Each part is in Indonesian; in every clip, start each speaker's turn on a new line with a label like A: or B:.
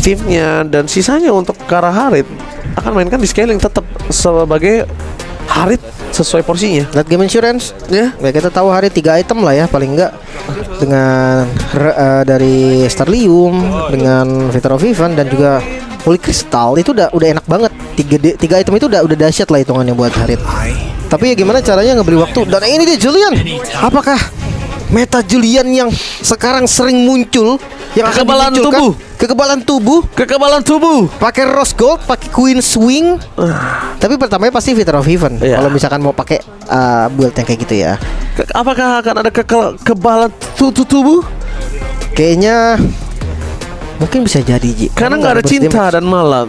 A: timnya, dan sisanya untuk ke arah Harit akan mainkan di scaling tetap sebagai Harit sesuai porsinya.
B: Late game insurance
A: Ya,
B: ya, kita tahu hari 3 item lah ya paling enggak, dengan dari Starlium, dengan Victor of Vivan, dan juga Holy Crystal. Itu udah enak banget. Tiga item itu udah dahsyat lah hitungannya buat Harit. Tapi ya gimana caranya ngebeli waktu. Dan ini dia Julian. Apakah meta Julian yang sekarang sering muncul, yang akan
A: Kekebalan
B: dimunculkan?
A: tubuh.
B: Kekebalan tubuh. Pakai Rose Gold, pakai Queen Swing. Tapi pertamanya pasti Victor of Heaven.
A: Iya.
B: Kalau misalkan mau pakai build yang kayak gitu ya.
A: Apakah akan ada kekebalan tubuh?
B: Kayaknya mungkin bisa jadi, Ji.
A: Karena nggak ada
B: burst
A: cinta
B: damage.
A: dan malam.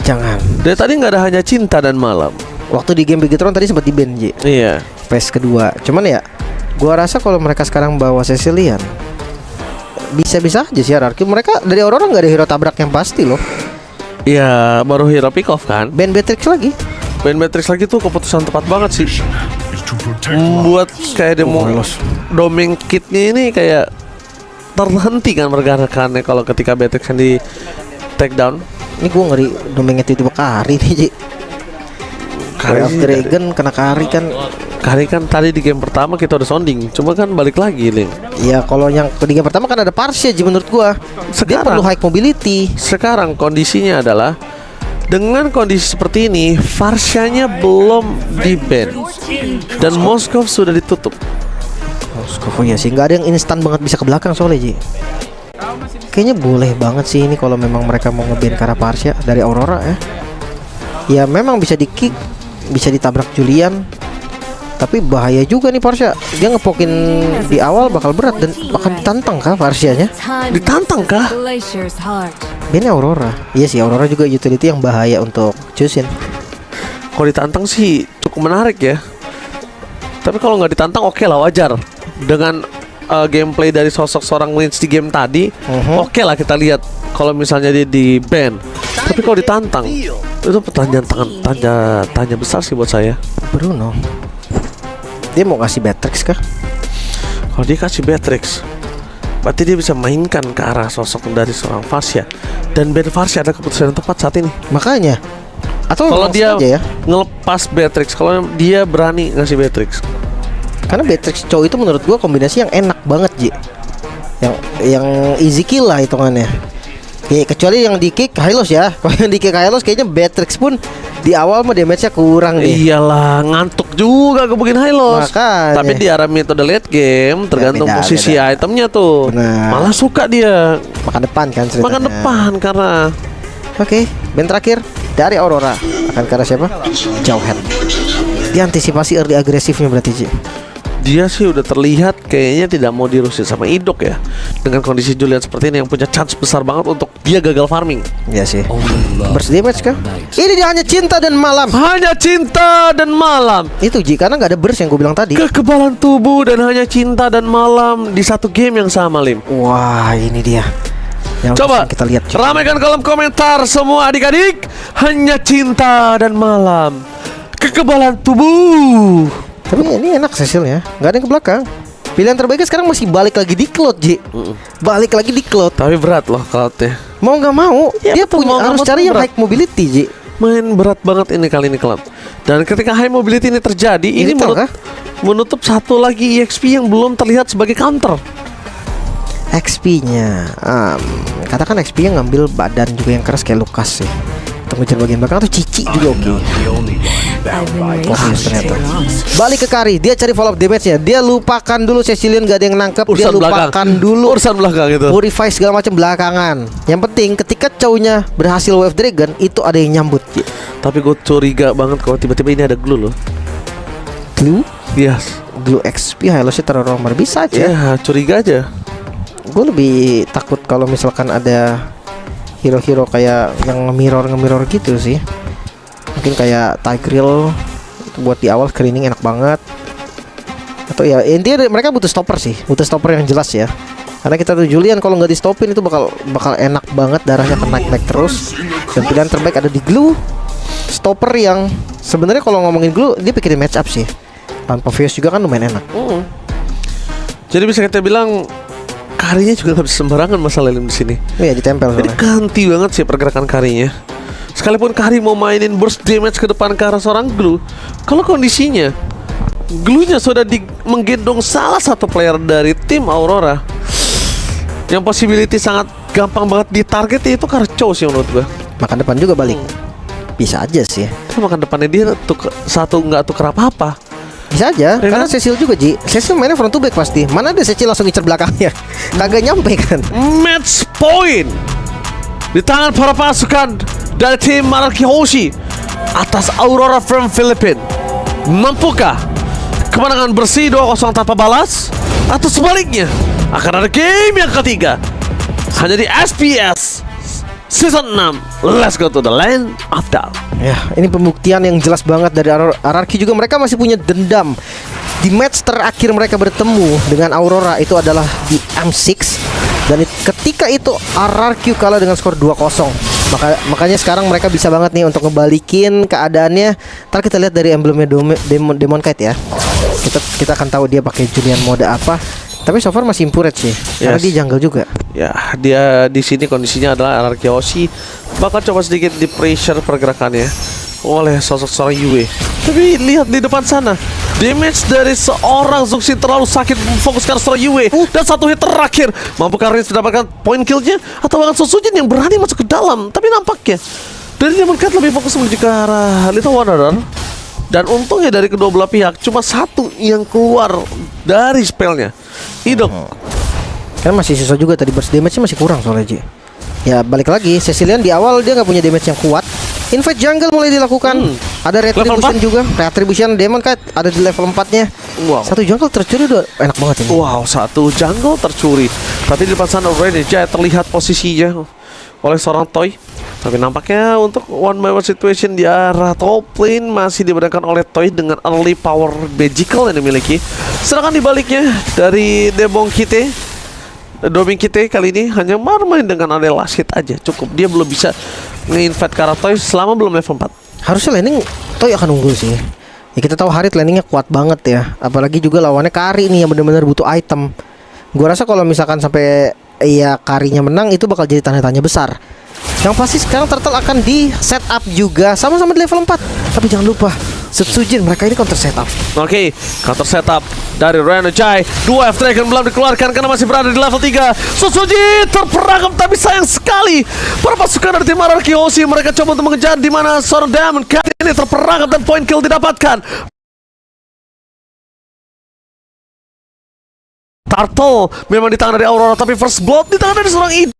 B: Jangan.
A: Dari tadi nggak ada hanya cinta dan malam.
B: Waktu di game Bigetron tadi sempat di ban, Ji.
A: Iya.
B: Phase kedua. Cuman ya, gua rasa kalau mereka sekarang bawa Cecilian, bisa-bisa aja sih hierarki. Mereka dari Aurora nggak ada hero tabrak yang pasti loh.
A: Iya, baru hero pick off kan.
B: Ban Beatrix lagi.
A: Band Matrix lagi tuh keputusan tepat banget sih. Membuat kayak demo doming kitnya ini kayak terhenti kan pergerakannya kalau ketika Matrix yang di take down.
B: Ini gua ngeri domengnya tiba-tiba kari nih, Ji. Kari of Dragon kena kari kan.
A: Kali kan tadi di game pertama kita udah sounding, cuma kan balik lagi Ling.
B: Ya kalau yang ketiga pertama kan ada Parsia, Ji, menurut gua. Dia
A: Sekarang-
B: perlu high mobility.
A: Sekarang kondisinya adalah dengan kondisi seperti ini, Farsianya belum di ban dan Moskov sudah ditutup.
B: Oh iya sih, nggak ada yang instan banget bisa ke belakang soalnya, Ji. Kayaknya boleh banget sih ini kalau memang mereka mau nge-ban Kara Parsia dari Aurora ya. Ya memang bisa di-kick, bisa ditabrak Julian. Tapi bahaya juga nih Parsia. Dia ngepokin di awal bakal berat dan bakal ditantang kah Parsianya?
A: Ditantang kah?
B: Ini Aurora. Iya sih, Aurora juga utility yang bahaya untuk Chusin.
A: Kalau ditantang sih cukup menarik ya. Tapi kalau nggak ditantang oke lah, wajar. Dengan gameplay dari sosok seorang Lynch di game tadi, oke lah kita lihat kalau misalnya dia di ban. Tapi kalau ditantang, itu pertanyaan tanya besar sih buat saya.
B: Bruno, dia mau kasih Beatrix kah?
A: Kalau dia kasih Beatrix, berarti dia bisa mainkan ke arah sosok dari seorang Farsia. Dan ban Farsia ada keputusan yang tepat saat ini.
B: Makanya. Atau
A: Kalau
B: langsung
A: dia
B: aja ya.
A: ngelepas Beatrix, kalau dia berani ngasih Beatrix.
B: Karena Beatrix Chow itu menurut gua kombinasi yang enak banget, Ji. Yang easy kill lah hitungannya. Ya, kecuali yang di kick Hylos ya. Kalau yang di kick Hylos kayaknya Beatrix pun di awal mah damage-nya kurang deh.
A: Iyalah, ngantuk juga kebukin Hylos.
B: Makanya.
A: Tapi di arah metode late game tergantung
B: beda,
A: posisi
B: beda.
A: itemnya tuh.
B: Benar.
A: Malah suka dia
B: Makan depan kan ceritanya.
A: makan depan karena
B: Oke, band terakhir dari Aurora akan ke arah siapa? Jauhead. Dia antisipasi early agresifnya berarti, Ji.
A: dia sih udah terlihat kayaknya tidak mau dirusin sama Idok ya. Dengan kondisi Julian seperti ini yang punya chance besar banget untuk dia gagal farming.
B: Iya sih. Burst damage kah? Ini dia hanya cinta dan malam.
A: Hanya cinta dan malam.
B: Itu, Ji, karena nggak ada burst yang gue bilang tadi.
A: Kekebalan tubuh dan hanya cinta dan malam di satu game yang sama, Lim.
B: Wah, ini dia. Yang
A: Coba
B: kita lihat, Ji.
A: ramaikan kolom komentar semua adik-adik. Hanya cinta dan malam. Kekebalan tubuh.
B: Tapi ini enak Cecilnya, nggak ada yang ke belakang. Pilihan terbaiknya sekarang masih balik lagi di Cloud, Ji. Balik lagi di Cloud.
A: Tapi berat loh cloudnya.
B: Mau nggak mau,
A: Ya,
B: dia
A: betul,
B: punya
A: mau nggak
B: harus
A: mau
B: cari
A: tuh
B: yang
A: berat.
B: high mobility, Ji.
A: Main berat banget ini kali ini Cloud. Dan ketika high mobility ini terjadi, ini
B: tahu kah?
A: menutup satu lagi EXP yang belum terlihat sebagai counter.
B: XP-nya, katakan XP-nya ngambil badan juga yang keras kayak Lukas sih. Untuk ngejar bagian belakang atau Cici juga oke. Obvious ternyata. Balik ke Kari, dia cari follow up damage-nya. Dia lupakan dulu Cecilian, gak ada yang nangkep. Dia
A: Urusan
B: lupakan
A: belakang.
B: dulu
A: Urusan belakang itu.
B: Purify segala macam belakangan. Yang penting ketika Chow-nya berhasil wave dragon, itu ada yang nyambut, Ji.
A: Tapi gue curiga banget kalau tiba-tiba ini ada glue loh.
B: Glue?
A: Yes.
B: Glue XP Hylos-nya terlalu nomor bisa aja.
A: Ya, curiga aja.
B: Gue lebih takut kalau misalkan ada hero-hero kayak yang nge-mirror gitu sih. Mungkin kayak Tigreal buat di awal screening enak banget. Atau ya intinya mereka butuh stopper sih, butuh stopper yang jelas ya. Karena kita tuh Julian kalau nggak di stopin itu bakal enak banget, darahnya akan naik terus. Dan pilihan terbaik ada di Glue, stopper yang sebenarnya kalau ngomongin Glue dia pikirin match up sih. Tanpa Fuse juga kan lumayan enak.
A: Jadi bisa kita bilang Karinya juga nggak bisa sembarangan masalah Lim di sini.
B: Iya, ditempel
A: Jadi
B: soalnya.
A: ganti banget sih pergerakan Karinya. Sekalipun Kari mau mainin burst damage ke depan ke arah seorang Glue, kalau kondisinya Glue-nya sudah menggendong salah satu player dari tim Aurora, yang possibility sangat gampang banget ditarget itu Karcho sih menurut gua.
B: Makan depan juga balik. Bisa aja sih.
A: Itu makan depannya dia satu nggak tuker apa-apa.
B: Bisa aja,
A: Ya
B: karena
A: kan?
B: Cecil juga Ji. Cecil mainnya front to back pasti. Mana ada Cecil langsung ngincer belakangnya. Kagak nyampe kan.
A: Match point di tangan para pasukan dari tim Meraki Hoshi atas Aurora from Philippines. Mampukah kemenangan bersih 2-0 tanpa balas, atau sebaliknya akan ada game yang ketiga hanya di SPS Season 6. Let's go to the land of doubt.
B: Ya, ini pembuktian yang jelas banget dari RRQ juga. Mereka masih punya dendam. Di match terakhir mereka bertemu dengan Aurora itu adalah di M6. Dan ketika itu RRQ kalah dengan skor 2-0. Makanya sekarang mereka bisa banget nih untuk ngebalikin keadaannya. Ntar kita lihat dari emblemnya Demon Kite ya. Kita akan tahu dia pakai Julian mode apa. Tapi so far masih impuret sih. Karena dia jungle juga.
A: Ya, dia di sini kondisinya adalah RRQ Hoshi bakal coba sedikit di pressure pergerakannya oleh sosok seorang Yue. Tapi lihat di depan sana, damage dari seorang Zuxin terlalu sakit memfokuskan seorang Yue. Dan satu hit terakhir, mampukah Rins mendapatkan point killnya, atau bahkan Sosujin yang berani masuk ke dalam? Tapi nampaknya dari Demon Cat lebih fokus menuju ke arah Little Wanderer. Dan untungnya dari kedua belah pihak cuma satu yang keluar dari spellnya, Idok.
B: Karena masih sisa juga tadi, burst damage-nya masih kurang soalnya Ji. Ya balik lagi, Cecilian di awal dia nggak punya damage yang kuat. Invade jungle mulai dilakukan. Ada retribution juga. Retribution Demon Kite ada di level 4-nya.
A: Wow.
B: Satu jungle tercuri udah enak banget ini.
A: Wow, satu jungle tercuri. Tapi di depan sana Renja terlihat posisinya oleh seorang Toy. Tapi nampaknya untuk one by one situation di arah top lane masih diberangkan oleh Toy dengan early power magical yang dimiliki. Sedangkan di baliknya dari Demon Kite, Doming Kite kali ini hanya bermain dengan area last hit aja. Cukup, dia belum bisa nge-invade ke arah Toy selama belum level 4.
B: Harusnya landing Toy akan unggul sih. Ya kita tahu Harit landingnya kuat banget ya. Apalagi juga lawannya Kari nih yang benar-benar butuh item. Gua rasa kalau misalkan sampai ya Karinya menang itu bakal jadi tanda tanya besar. Yang pasti sekarang Turtle akan di setup juga sama-sama di level 4. Tapi jangan lupa Setsujin, mereka ini counter setup.
A: Oke, counter setup dari Renjai. 2 F-Dragon belum dikeluarkan karena masih berada di level 3. Susuji terperangkap, tapi sayang sekali para pasukan dari tim RRQ Hoshi mereka coba untuk mengejar di mana seorang Diamond Cat ini terperangkap dan point kill didapatkan. Turtle memang di tangan dari Aurora, tapi first blood di tangan dari seorang Idok.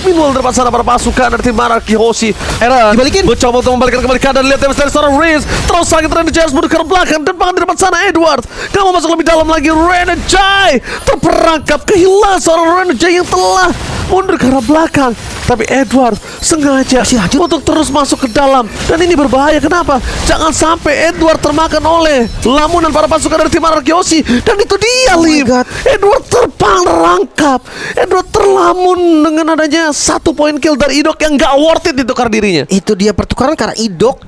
A: Meanwhile depan sana para pasukan dari tim Meraki Hoshi Eren
B: Dibalikin.
A: mencoba untuk membalikan kembali keadaan. Lihat damage dari seorang Riz. Terus sakit Renjai harus mundur ke belakang. Dan bahkan di depan sana Edward gak mau masuk lebih dalam lagi. Renjai terperangkap, kehilangan seorang Renjai yang telah mundur ke arah belakang. Tapi Edward sengaja untuk terus masuk ke dalam. Dan ini berbahaya, kenapa? Jangan sampai Edward termakan oleh lamunan para pasukan dari tim Meraki Hoshi. Dan itu dia Lim, Edward terperangkap. Edward terlamun dengan adanya satu poin kill dari Idok yang gak worth it ditukar dirinya.
B: Itu dia pertukaran karena Idok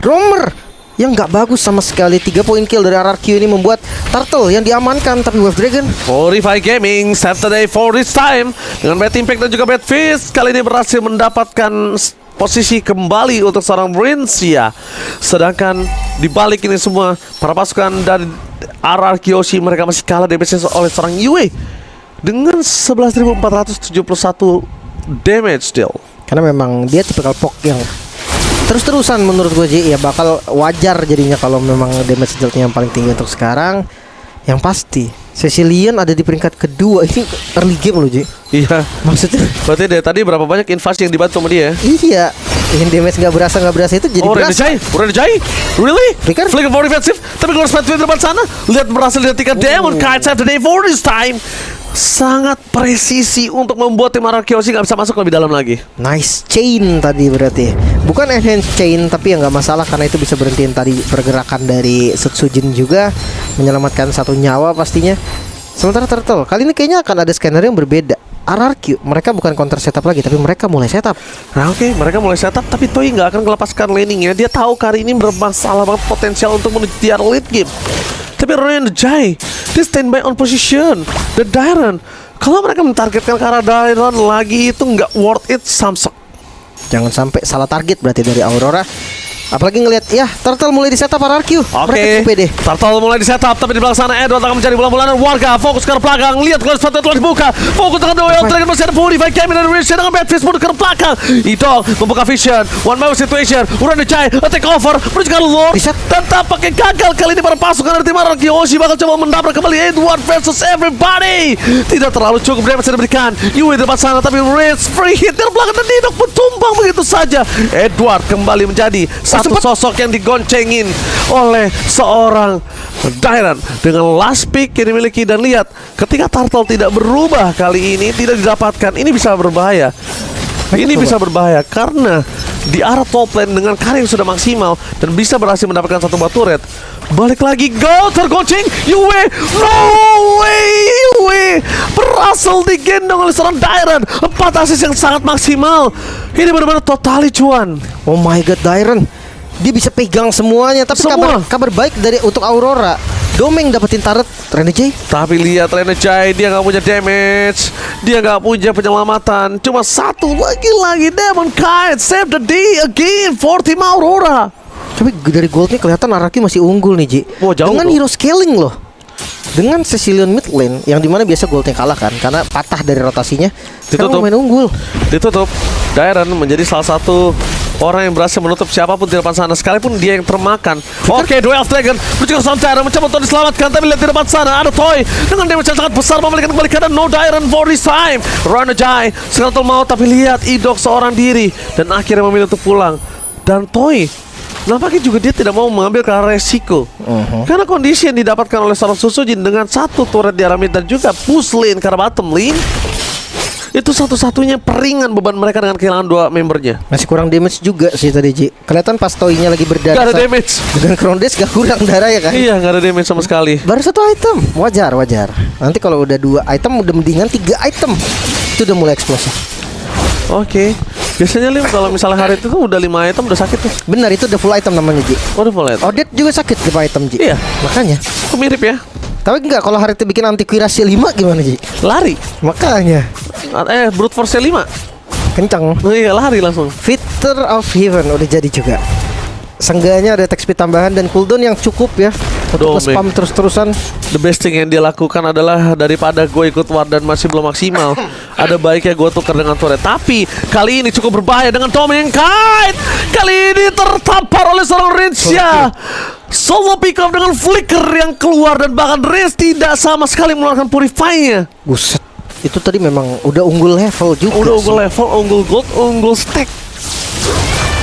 B: Romer yang gak bagus sama sekali. 3 poin kill dari RRQ ini membuat Turtle yang diamankan. Tapi Wave Dragon
A: 45 Gaming save the day for this time dengan Bad Impact dan juga Bad Fist kali ini berhasil mendapatkan posisi kembali untuk seorang Rincia. Sedangkan di balik ini semua para pasukan dari RRQ Hoshi mereka masih kalah damage oleh seorang Yue dengan 11.471 damage deal.
B: karena memang dia tipikal pok yang terus-terusan menurut gue Ji. Ya bakal wajar jadinya kalau memang damage dealnya yang paling tinggi untuk sekarang. Yang pasti Cecilian ada di peringkat kedua. Ini early game loh Ji.
A: Iya,
B: Maksudnya
A: berarti dari tadi berapa banyak invasi yang dibantu sama dia?
B: iya, yang damage nggak berasa itu jadi berasa.
A: Renjai, really?
B: Flicker?
A: Flicker for defensive, tapi kalau Spade di depan sana, lihat berhasil dihentikan Demon Kite save the day for this time. Sangat presisi untuk membuat tim RRQ Hoshi nggak bisa masuk lebih dalam lagi.
B: Nice chain tadi berarti. Bukan enhance chain tapi ya nggak masalah karena itu bisa berhentiin tadi pergerakan dari Setsujin juga, menyelamatkan satu nyawa pastinya. Sementara Turtle kali ini kayaknya akan ada scanner yang berbeda. RRQ mereka bukan counter setup lagi, tapi mereka mulai setup.
A: Nah oke, mereka mulai setup, tapi Toy nggak akan melepaskan laningnya. Dia tahu kali ini bermasalah banget potensial untuk menuju tier late game. Tapi Ren Jai, dia standby on position. The Dairon, kalau mereka mentargetkan ke arah Dairon lagi itu nggak worth it Samsung.
B: Jangan sampai salah target berarti dari Aurora. Apalagi ngelihat ya Turtle mulai di setup RRQ.
A: Oke, Turtle mulai di setup, tapi di belakang sana Edward akan mencari bulan-bulanan warga. Fokus ke arah belakang, lihat kalau sesuatu telah dibuka. Fokus dengan Duel Dragon masih ada Purify Game dan Rish dengan Badfish mundur ke arah belakang. Idol membuka vision, one man situation. Uran Jai attack over menuju ke Lord. Dan tampaknya gagal kali ini para pasukan dari tim RRQ. Oshi bakal coba mendabrak kembali Edward versus everybody. Tidak terlalu cukup damage yang diberikan. Yui di depan sana, tapi Rish free hit dari belakang dan Didok bertumbang begitu saja. Edward kembali menjadi satu sosok yang digoncengin oleh seorang Dairon dengan last pick yang dimiliki. Dan lihat, ketika Turtle tidak berubah kali ini, tidak didapatkan, ini bisa berbahaya. Ini bisa berbahaya karena di arah top lane dengan karir yang sudah maksimal dan bisa berhasil mendapatkan satu buah turret. Balik lagi, go, tergonceng Yue, no way, Yue berhasil digendong oleh seorang Dairon. 4 assist yang sangat maksimal. Ini benar-benar totali cuan.
B: Oh my god, Dairon dia bisa pegang semuanya. Tapi kabar baik dari untuk Aurora, Domeng dapetin turret Renegade.
A: Tapi lihat Renegade, dia nggak punya damage, dia nggak punya penyelamatan. Cuma satu lagi Demon Kite save the day again for tim Aurora.
B: Tapi dari gold nih kelihatan RRQ masih unggul nih, Ji. Dengan hero scaling loh, dengan Sicilian mid lane yang dimana biasa goldnya kalah kan karena patah dari rotasinya. Sekarang main unggul.
A: Ditutup. Dairon menjadi salah satu orang yang berhasil menutup siapapun di depan sana, sekalipun dia yang termakan. Oke, Duel Dragon mencoba Santana mencoba untuk diselamatkan, tapi lihat di depan sana ada Toy dengan damage yang sangat besar membalikan kembali keadaan. No Dairon for this time. Renegade sekarang mau, tapi lihat Idok seorang diri dan akhirnya memilih untuk pulang. Dan Toy nampaknya juga dia tidak mau mengambil ke arah resiko karena kondisi yang didapatkan oleh seorang Susujin dengan satu turret di arah mid dan juga push lane ke arah bottom lane, itu satu-satunya peringan beban mereka dengan kehilangan 2 membernya.
B: Masih kurang damage juga sih tadi, Ji. Kelihatan pas Toy-nya lagi berdarah.
A: Gak ada damage.
B: Dengan Krondes gak kurang darah ya kan?
A: Iya, gak ada damage sama sekali.
B: Baru 1 item. Wajar. Nanti kalau udah 2 item, udah mendingan 3 item. Itu udah mulai eksplosif.
A: Oke. Biasanya Lim kalau misalnya hari itu tuh udah 5 item udah sakit tuh.
B: Benar, itu udah full item namanya, Ji.
A: Oh, udah full item.
B: Odet juga sakit 5 item, Ji.
A: Iya,
B: makanya.
A: Kok mirip ya?
B: Tapi enggak, kalau hari itu bikin antivirasi 5 gimana, Ji?
A: Lari.
B: Makanya.
A: Brute force 5
B: kencang.
A: Oh iya, lari langsung.
B: Fitter of Heaven udah jadi juga. Seenggaknya ada attack speed tambahan dan cooldown yang cukup ya untuk spam terus-terusan.
A: The best thing yang dia lakukan adalah daripada gue ikut war dan masih belum maksimal, ada baiknya gue tukar dengan turret. Tapi kali ini cukup berbahaya dengan Domeng Kite. Kali ini tertampar oleh seorang Rinsya. Solo pick up dengan flicker yang keluar dan bahkan Riz tidak sama sekali mengeluarkan purify-nya.
B: Buset, itu tadi memang udah unggul level juga.
A: Udah unggul level, unggul gold, unggul stack.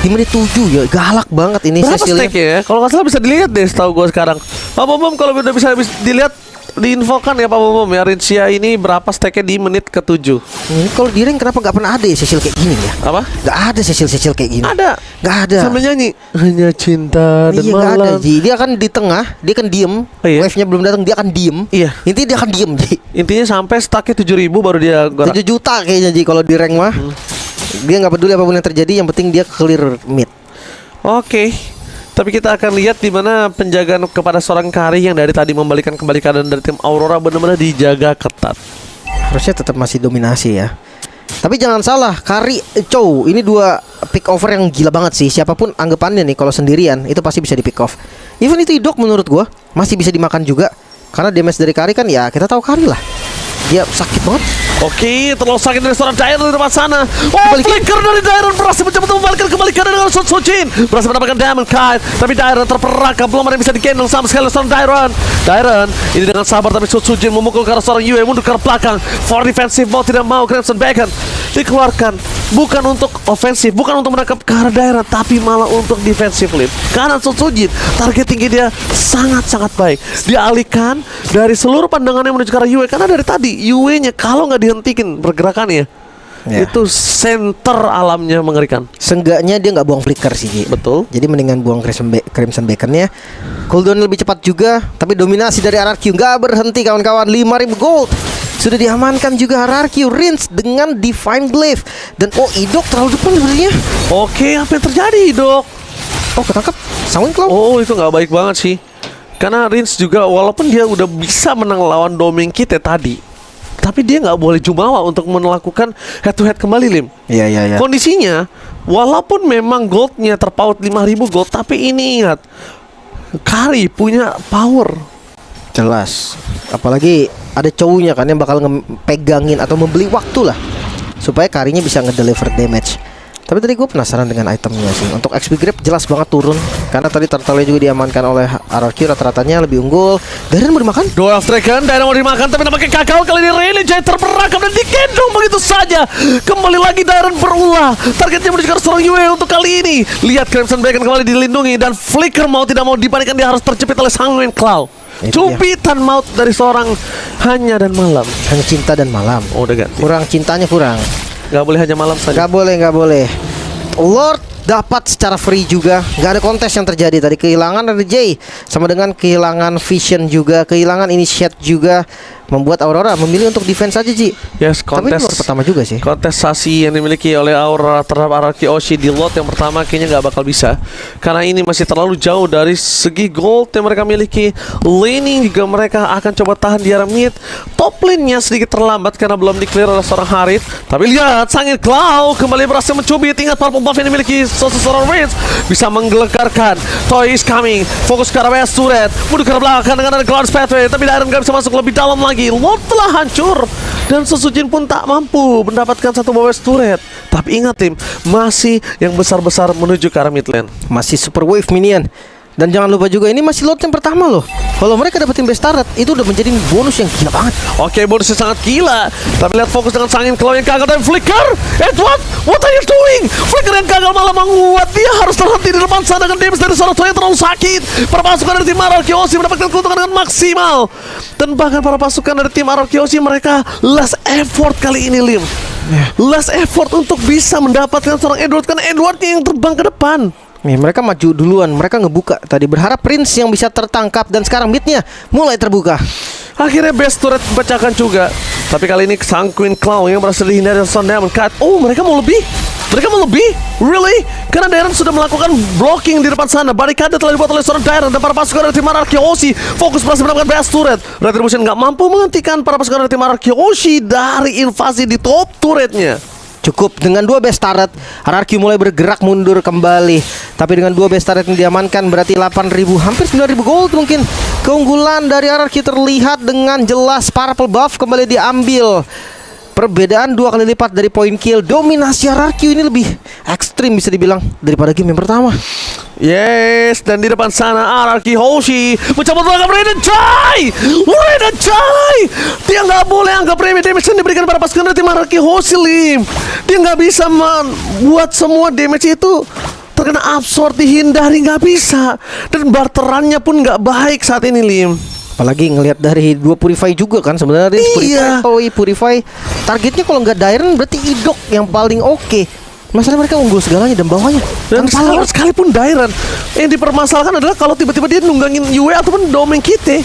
B: Di menit 7 ya, galak banget ini.
A: Berapa stack ya? Kalau nggak salah bisa dilihat deh setahu gue sekarang. Pak Bom, kalau udah bisa dilihat, diinfokan ya Pak Bom ya, Rinsya ini berapa stacknya di menit ke-7.
B: Ini kalau di rank kenapa nggak pernah ada ya Cecil kayak gini ya?
A: Apa?
B: Nggak ada Cecil kayak gini.
A: Ada.
B: Nggak ada.
A: Sambil nyanyi hanya cinta dan malam.
B: Nggak ada, Ji. Dia kan di tengah, dia kan diem. Wave-nya belum datang, dia akan diem.
A: Iya.
B: Intinya dia akan diem, Ji.
A: Intinya sampai stacknya 7.000 baru dia
B: 7 juta kayaknya, Ji, kalau di rank mah. Dia nggak peduli apapun yang terjadi, yang penting dia clear mid.
A: Oke. Tapi kita akan lihat di mana penjagaan kepada seorang Kari yang dari tadi membalikan kembali keadaan dari tim Aurora benar-benar dijaga ketat.
B: Harusnya tetap masih dominasi ya. Tapi jangan salah, Kari Chow ini 2 pick over yang gila banget sih. Siapapun anggapannya nih kalau sendirian itu pasti bisa di pick off. Even itu Idok menurut gua masih bisa dimakan juga. Karena damage dari Kari kan ya kita tahu Kari lah. Dia sakit banget.
A: Oke, terlalu sakit dari seorang Dairon di depan sana. Oh, flicker dari Dairon berhasil mencoba untuk membalikan kembali dengan Sojin. Berhasil mendapatkan Diamond Kite, tapi Dairon terperangkap, belum ada yang bisa digendong sama sekali seorang Dairon. Dairon ini dengan sabar, tapi Sojin memukul ke arah seorang Yue, mundur ke arah belakang. For defensive, mau tidak mau Crimson Bacon dikeluarkan. Bukan untuk ofensif, bukan untuk menangkap ke arah Dairon, tapi malah untuk defensive lead. Karena Sojin, target tinggi dia sangat-sangat baik. Dialihkan dari seluruh pandangannya menuju ke arah Yue, karena dari tadi Yue-nya kalau nggak dihentikan pergerakannya itu center alamnya mengerikan.
B: Seenggaknya dia nggak buang flicker sih, Ji.
A: Betul.
B: Jadi mendingan buang Crimson Bacon-nya. Cooldown lebih cepat juga. Tapi dominasi dari RRQ nggak berhenti kawan-kawan. 5.000 gold Sudah diamankan juga Hierarchy Rins dengan Divine Glaive. Dan Idok terlalu depan sebenarnya.
A: Oke, apa yang terjadi, Dok?
B: Ketangkap Sanguin Claw.
A: Itu nggak baik banget sih. Karena Rins juga walaupun dia udah bisa menang lawan Domain kita tadi, tapi dia nggak boleh jumawa untuk melakukan head to head kembali, Lim.
B: Iya.
A: Kondisinya, walaupun memang goldnya terpaut 5.000 gold, tapi ini ingat, Kari punya power.
B: Jelas. Apalagi ada cowoknya kan yang bakal pegangin atau membeli waktu lah supaya Karinya bisa ngedeliver damage. Tapi tadi gue penasaran dengan itemnya sih. Untuk XP grab jelas banget turun, karena tadi turtle juga diamankan oleh Hierarchy, rata-ratanya lebih unggul. Darren mau dimakan?
A: Dwarf Dragon, Darren mau dimakan tapi nampaknya gagal. Kali ini Rayleigh Jay terperangkap dan digendong begitu saja. Kembali lagi Darren berulah. Targetnya menuju ke seorang Yue untuk kali ini. Lihat Crimson Dragon kembali dilindungi, dan Flicker mau tidak mau dipanikkan dia harus terjepit oleh Sanguine Claw. Cubitan maut dari seorang Hanya dan Malam.
B: Hanya cinta dan malam.
A: Udah ganti.
B: Kurang cintanya kurang.
A: Gak boleh hanya malam saja.
B: Gak boleh. Lord dapat secara free juga. Gak ada kontes yang terjadi tadi. Kehilangan dari Jay sama dengan kehilangan Vision juga, kehilangan Initiate juga, membuat Aurora memilih untuk defense saja, Ji.
A: Yes,
B: Tapi
A: kontes
B: Lord pertama juga sih.
A: kontestasi yang dimiliki oleh Aurora terhadap Hierarchy Oshi di lot yang pertama kayaknya nggak bakal bisa, karena ini masih terlalu jauh dari segi gold yang mereka miliki. Laning juga mereka akan coba tahan di arah mid. Top lane-nya sedikit terlambat karena belum di-clear oleh seorang Harit. Tapi lihat, Sanguine Claw kembali berhasil mencubit. Ingat purple buff yang dimiliki seorang Rins bisa menggelegarkan. Toy is coming, fokus ke arah West turret, mundur ke arah belakang dengan ada Cloud's Pathway, tapi Darren nggak bisa masuk lebih dalam lagi. Lord telah hancur dan Sesujin pun tak mampu mendapatkan satu West turret. Tapi ingat tim, masih yang besar-besar menuju ke arah mid lane.
B: Masih super wave minion. Dan jangan lupa juga ini masih lot yang pertama loh. Kalau mereka dapetin best turret, itu udah menjadi bonus yang gila banget.
A: Oke, bonusnya sangat gila. Tapi lihat fokus dengan Sanguine Claw yang gagal dan Flicker. Edward, what are you doing? Flicker yang gagal malah menguat. Dia harus terhenti di depan sana dengan damage dari seorang Toy yang terlalu sakit. Para pasukan dari tim Hierarchy Oshi mendapatkan keuntungan dengan maksimal. Dan bahkan para pasukan dari tim Hierarchy Oshi mereka less effort kali ini, Lim. Less effort untuk bisa mendapatkan seorang Edward, karena Edwardnya yang terbang ke depan.
B: Nih, mereka maju duluan, mereka ngebuka tadi berharap Prince yang bisa tertangkap, dan sekarang midnya mulai terbuka.
A: Akhirnya best turret pecahkan juga. Tapi kali ini Sanguine Claw yang berhasil dihindari dari Son Diamond Cut. Mereka mau lebih? Mereka mau lebih? Really? Karena Darren sudah melakukan blocking di depan sana. Barikade telah dibuat oleh seorang Darren, dan para pasukan dari tim Hierarchy Oshi fokus berhasil mendapatkan best turret. Retribution nggak mampu menghentikan para pasukan dari tim Hierarchy Oshi dari invasi di top turretnya.
B: Cukup dengan 2 best turret, Hierarchy mulai bergerak mundur kembali. Tapi dengan 2 best turret yang diamankan berarti 8.000, hampir 9.000 gold mungkin. Keunggulan dari Hierarchy terlihat dengan jelas. Purple buff kembali diambil. Perbedaan 2 kali lipat dari point kill. Dominasi Hierarchy ini lebih ekstrim bisa dibilang daripada game yang pertama.
A: Yes, dan di depan sana Hierarchy Oshi mencabut langkah Rayleigh Jay. Rayleigh Jay, dia nggak boleh anggap remeh damage yang diberikan para pasukan dari tim Hierarchy Oshi, Lim. Dia nggak bisa membuat semua damage itu terkena absorb, dihindari, nggak bisa. Dan barterannya pun nggak baik saat ini, Lim.
B: Apalagi ngelihat dari 2 Purify juga kan sebenarnya.
A: Iya.
B: Purify targetnya kalau nggak Darren berarti Idok yang paling oke. Masalah mereka unggul segalanya dan bawahnya.
A: Dan salah sekalipun Darren, yang dipermasalahkan adalah kalau tiba-tiba dia nunggangin Yue ataupun Domain kita.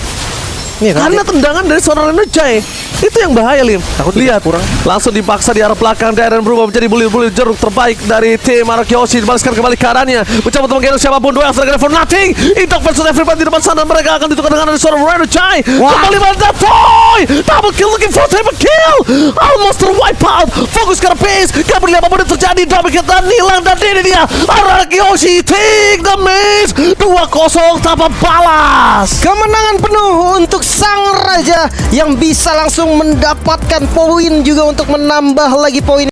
B: Iya kan?
A: Karena tendangan dari seorang Rayleigh Jay. Itu yang bahaya, Lim.
B: Takut
A: lihat
B: kurang.
A: langsung dipaksa di arah belakang. Darren berubah menjadi bulir-bulir jeruk terbaik dari tim Hierarchy Oshi. Dibalaskan kembali keadaannya, mencoba untuk menggendong siapapun. Dua after for nothing. Idok versus everybody di depan sana. Mereka akan ditukar dengan seorang Rayleigh Jay. Kembali pada Toy. Double kill, looking for triple kill. Almost terwipe out. Fokus ke arah base. Gak peduli apapun yang terjadi. Double kill dan hilang. Dan ini dia Hierarchy Oshi take the match 2-0 tanpa balas.
B: Kemenangan penuh untuk sang raja yang bisa langsung mendapatkan poin juga untuk menambah lagi poin.